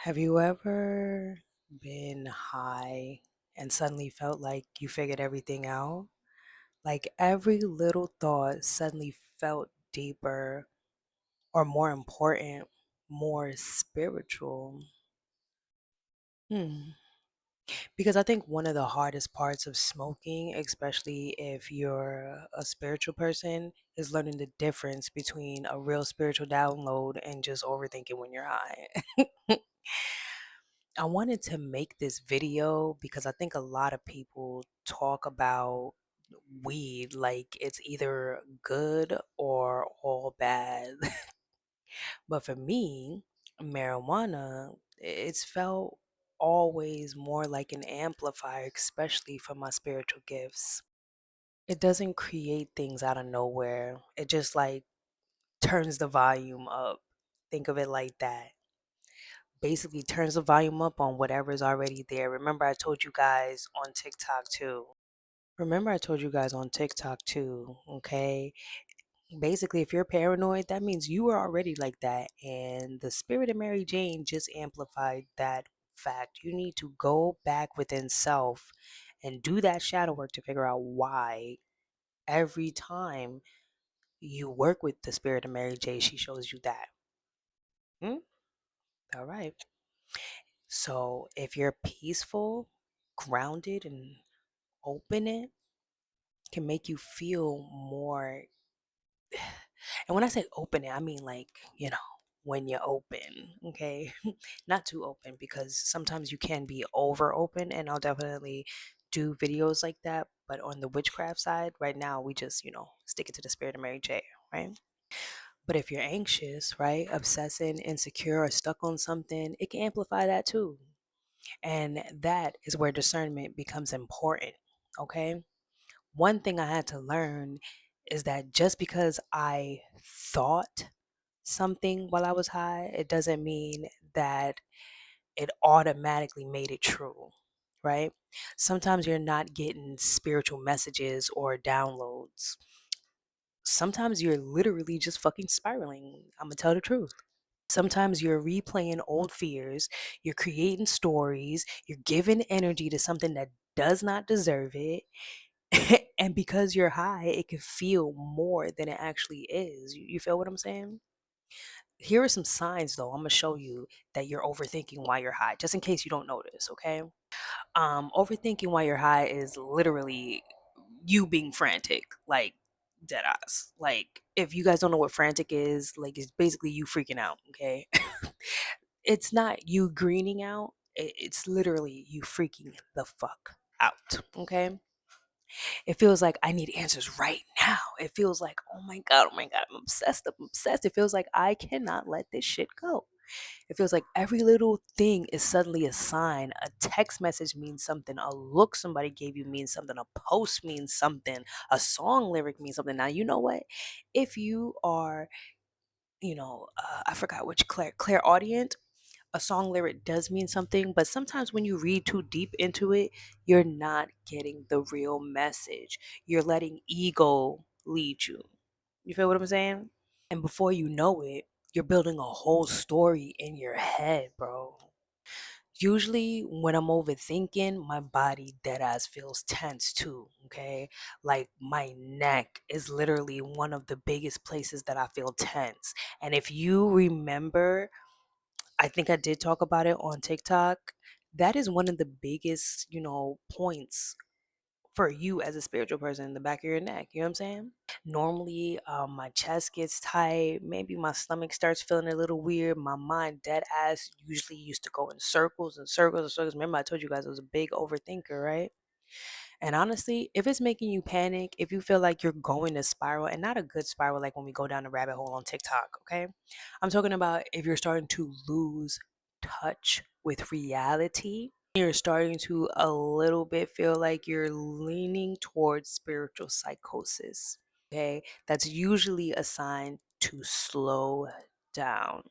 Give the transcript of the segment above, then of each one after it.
Have you ever been high and suddenly felt like you figured everything out? Like every little thought suddenly felt deeper or more important, more spiritual. Hmm. Because I think one of the hardest parts of smoking, especially if you're a spiritual person, is learning the difference between a real spiritual download and just overthinking when you're high. I wanted to make this video because I think a lot of people talk about weed like it's either good or all bad. But for me, marijuana, it's felt always more like an amplifier, especially for my spiritual gifts. It doesn't create things out of nowhere. It just like turns the volume up. Think of it like that. Basically turns the volume up on whatever's already there. Remember I told you guys on TikTok too. Okay? Basically, if you're paranoid, that means you were already like that. And the spirit of Mary Jane just amplified that fact. You need to go back within self and do that shadow work to figure out why every time you work with the spirit of Mary J, she shows you that. Hmm? All right. So if you're peaceful, grounded, and open, it can make you feel more. And when I say open it, I mean like, when you're open, okay? Not too open because sometimes you can be over open, and I'll definitely do videos like that. But on the witchcraft side, right now, we just, stick it to the spirit of Mary J, right? But if you're anxious, right, obsessing, insecure, or stuck on something, it can amplify that too. And that is where discernment becomes important, okay? One thing I had to learn is that just because I thought something while I was high, it doesn't mean that it automatically made it true, right? Sometimes you're not getting spiritual messages or downloads. Sometimes you're literally just fucking spiraling. I'm gonna tell the truth. Sometimes you're replaying old fears, you're creating stories, you're giving energy to something that does not deserve it. And because you're high, it can feel more than it actually is. You feel what I'm saying? Here are some signs, though, I'm gonna show you that you're overthinking while you're high, just in case you don't notice, okay? Overthinking while you're high is literally you being frantic, like dead eyes. Like, if you guys don't know what frantic is, like, it's basically you freaking out, okay? It's not you greening out, it's literally you freaking the fuck out, okay? It feels like I need answers right now. It feels like, oh my God, I'm obsessed. I'm obsessed. It feels like I cannot let this shit go. It feels like every little thing is suddenly a sign. A text message means something. A look somebody gave you means something. A post means something. A song lyric means something. Now, you know what? If you are, I forgot which clairaudient, a song lyric does mean something, but sometimes when you read too deep into it, you're not getting the real message. You're letting ego lead you. You feel what I'm saying? And before you know it, you're building a whole story in your head, bro. Usually, when I'm overthinking, my body dead ass feels tense too. Okay. Like my neck is literally one of the biggest places that I feel tense. And if you remember, I think I did talk about it on TikTok. That is one of the biggest, points for you as a spiritual person in the back of your neck. You know what I'm saying? Normally, my chest gets tight. Maybe my stomach starts feeling a little weird. My mind, dead ass, usually used to go in circles and circles and circles. Remember, I told you guys I was a big overthinker, right? And honestly, if it's making you panic, if you feel like you're going to spiral, and not a good spiral like when we go down the rabbit hole on TikTok, okay? I'm talking about if you're starting to lose touch with reality, you're starting to a little bit feel like you're leaning towards spiritual psychosis, okay? That's usually a sign to slow down.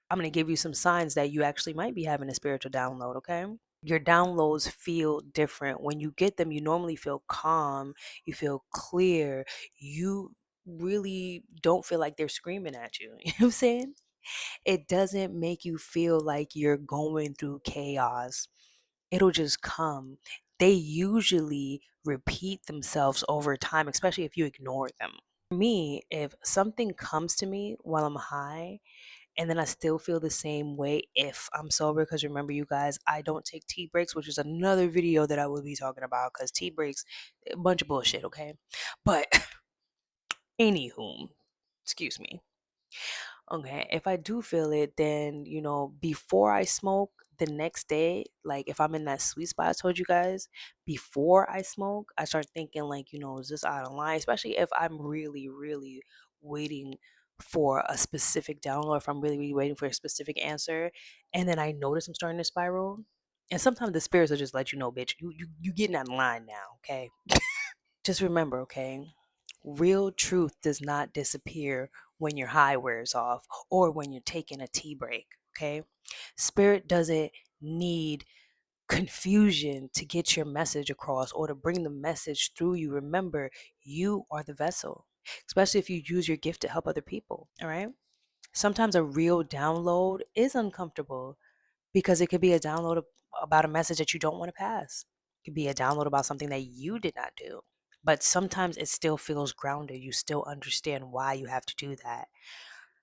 I'm going to give you some signs that you actually might be having a spiritual download, okay? Your downloads feel different. When you get them, you normally feel calm, you feel clear, you really don't feel like they're screaming at you. You know what I'm saying? It doesn't make you feel like you're going through chaos. It'll just come. They usually repeat themselves over time, especially if you ignore them. For me, if something comes to me while I'm high and then I still feel the same way if I'm sober, because remember, you guys, I don't take tea breaks, which is another video that I will be talking about because tea breaks, a bunch of bullshit, okay? But anywho, excuse me. Okay, if I do feel it, then, before I smoke the next day, like if I'm in that sweet spot I told you guys, before I smoke, I start thinking, like, is this out of line? Especially if I'm really, really waiting for a specific download, if I'm really, really waiting for a specific answer, and then I notice I'm starting to spiral. And sometimes the spirits will just let you know, bitch, you getting out of line now, okay? Just remember, okay? Real truth does not disappear when your high wears off or when you're taking a tea break, okay? Spirit doesn't need confusion to get your message across or to bring the message through you. Remember, you are the vessel, especially if you use your gift to help other people, all right? Sometimes a real download is uncomfortable because it could be a download about a message that you don't want to pass. It could be a download about something that you did not do. But sometimes it still feels grounded. You still understand why you have to do that.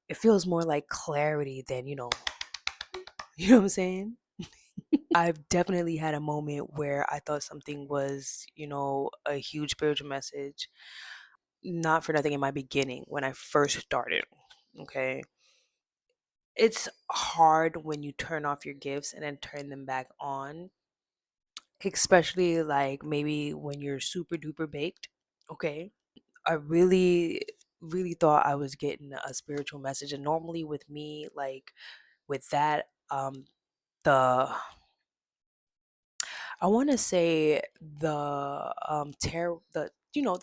It feels more like clarity than, you know what I'm saying? I've definitely had a moment where I thought something was, a huge spiritual message. Not for nothing in my beginning when I first started. Okay. It's hard when you turn off your gifts and then turn them back on, especially like maybe when you're super duper baked. Okay. I really, really thought I was getting a spiritual message. And normally with me, like with that, the I want to say the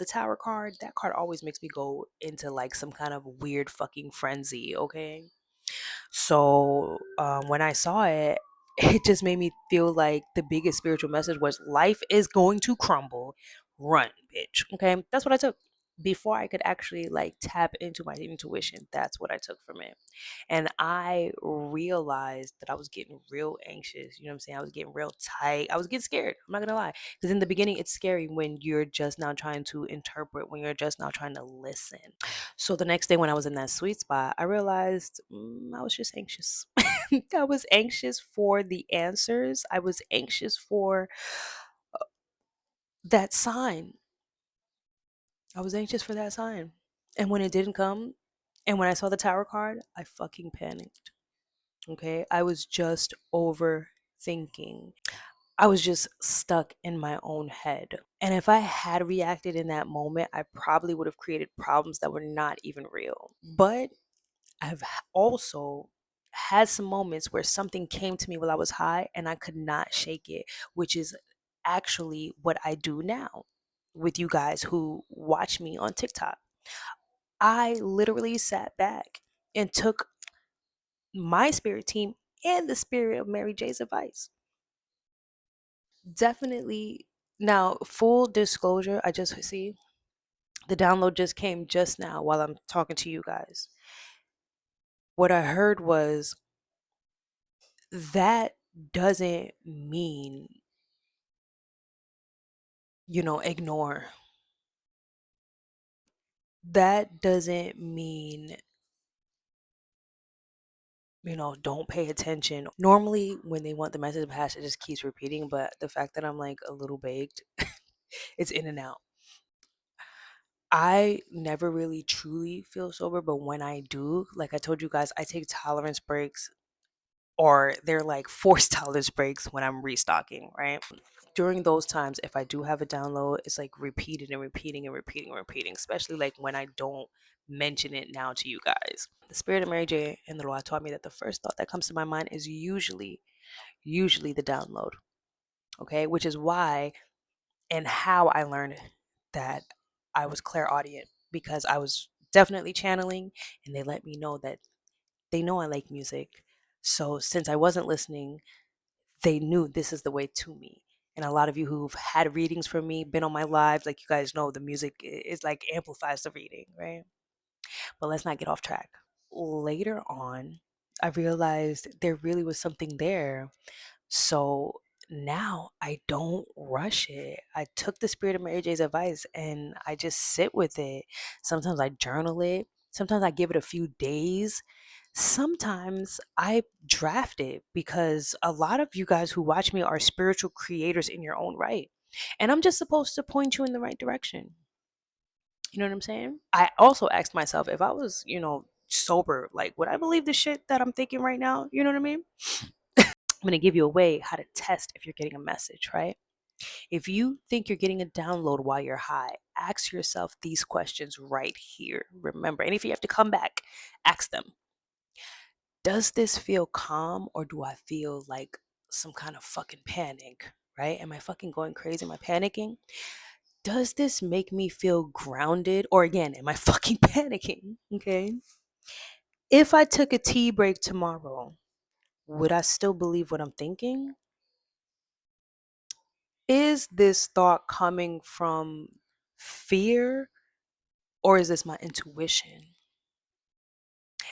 tower card, that card always makes me go into like some kind of weird fucking frenzy, okay? So when I saw it, it just made me feel like the biggest spiritual message was life is going to crumble. Run, bitch. Okay, that's what I took. Before I could actually like tap into my intuition, that's what I took from it. And I realized that I was getting real anxious. You know what I'm saying? I was getting real tight. I was getting scared. I'm not gonna lie. Because in the beginning, it's scary when you're just now trying to interpret, when you're just now trying to listen. So the next day, when I was in that sweet spot, I realized I was just anxious. I was anxious for the answers. I was anxious for that sign. I was anxious for that sign. And when it didn't come, and when I saw the tower card, I fucking panicked. Okay. I was just overthinking. I was just stuck in my own head. And if I had reacted in that moment, I probably would have created problems that were not even real. But also had some moments where something came to me while I was high and I could not shake it, which is actually what I do now with you guys who watch me on TikTok. I literally sat back and took my spirit team and the spirit of Mary J's advice. Definitely. Now, full disclosure, I just see the download just came just now while I'm talking to you guys. What I heard was that doesn't mean, ignore. That doesn't mean, don't pay attention. Normally, when they want the message passed, it just keeps repeating. But the fact that I'm like a little baked, it's in and out. I never really truly feel sober, but when I do, like I told you guys, I take tolerance breaks, or they're like forced tolerance breaks when I'm restocking, right? During those times, if I do have a download, it's like repeated and repeating and repeating and repeating, especially like when I don't mention it now to you guys. The spirit of Mary J and the Lord taught me that the first thought that comes to my mind is usually the download. Okay, which is why and how I learned that I was clairaudient, because I was definitely channeling and they let me know that they know I like music. So since I wasn't listening, they knew this is the way to me. And a lot of you who've had readings from me, been on my lives, like you guys know, the music is like amplifies the reading, right? But let's not get off track. Later on, I realized there really was something there. So now I don't rush it. I took the Spirit of Mary J's advice and I just sit with it. Sometimes I journal it. Sometimes I give it a few days. Sometimes I draft it because a lot of you guys who watch me are spiritual creators in your own right. And I'm just supposed to point you in the right direction. You know what I'm saying? I also asked myself if I was, sober, like, would I believe the shit that I'm thinking right now? You know what I mean? I'm going to give you a way how to test if you're getting a message, right? If you think you're getting a download while you're high, ask yourself these questions right here. Remember, and if you have to come back, ask them. Does this feel calm or do I feel like some kind of fucking panic, right? Am I fucking going crazy? Am I panicking? Does this make me feel grounded? Or again, am I fucking panicking? Okay. If I took a tea break tomorrow, would I still believe what I'm thinking? Is this thought coming from fear or is this my intuition?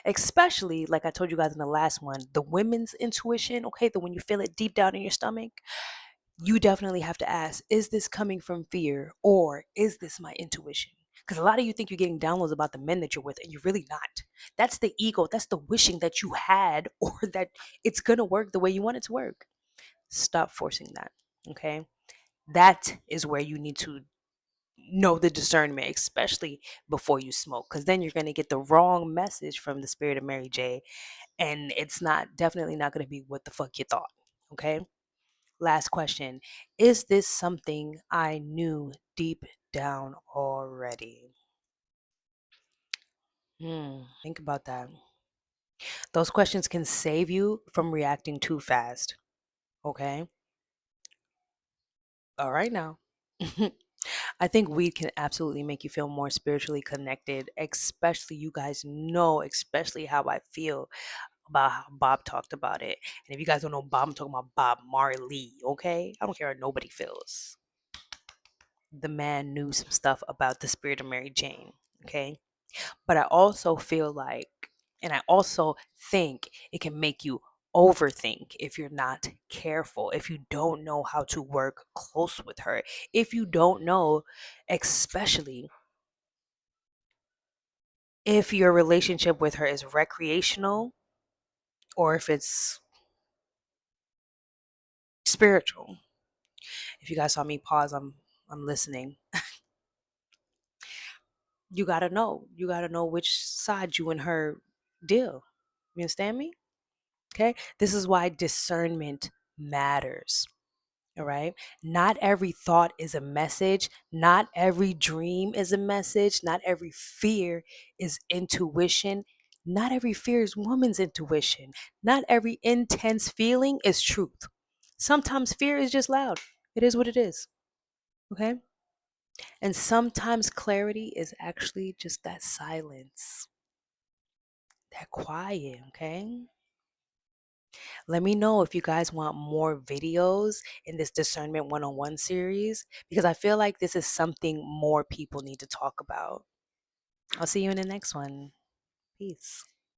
Especially, like I told you guys in the last one, the women's intuition, okay, the when you feel it deep down in your stomach, you definitely have to ask, is this coming from fear or is this my intuition? Because a lot of you think you're getting downloads about the men that you're with, and you're really not. That's the ego. That's the wishing that you had or that it's going to work the way you want it to work. Stop forcing that. Okay. That is where you need to know the discernment, especially before you smoke, because then you're going to get the wrong message from the Spirit of Mary J. And it's not definitely not going to be what the fuck you thought. Okay. Last question. Is this something I knew deep down already? Think about that. Those questions can save you from reacting too fast. Okay. All right now. I think weed can absolutely make you feel more spiritually connected, especially you guys know, especially how I feel about how Bob talked about it. And if you guys don't know Bob, I'm talking about Bob Marley, okay? I don't care how nobody feels. The man knew some stuff about the spirit of Mary Jane, okay? But I also feel like, and I also think it can make you overthink if you're not careful, if you don't know how to work close with her, if you don't know, especially if your relationship with her is recreational or if it's spiritual. If you guys saw me pause, I'm listening. You gotta know. You gotta know which side you and her deal. You understand me? Okay. This is why discernment matters. All right. Not every thought is a message. Not every dream is a message. Not every fear is intuition. Not every fear is woman's intuition. Not every intense feeling is truth. Sometimes fear is just loud. It is what it is. Okay. And sometimes clarity is actually just that silence, that quiet. Okay. Let me know if you guys want more videos in this Discernment 101 series because I feel like this is something more people need to talk about. I'll see you in the next one. Peace.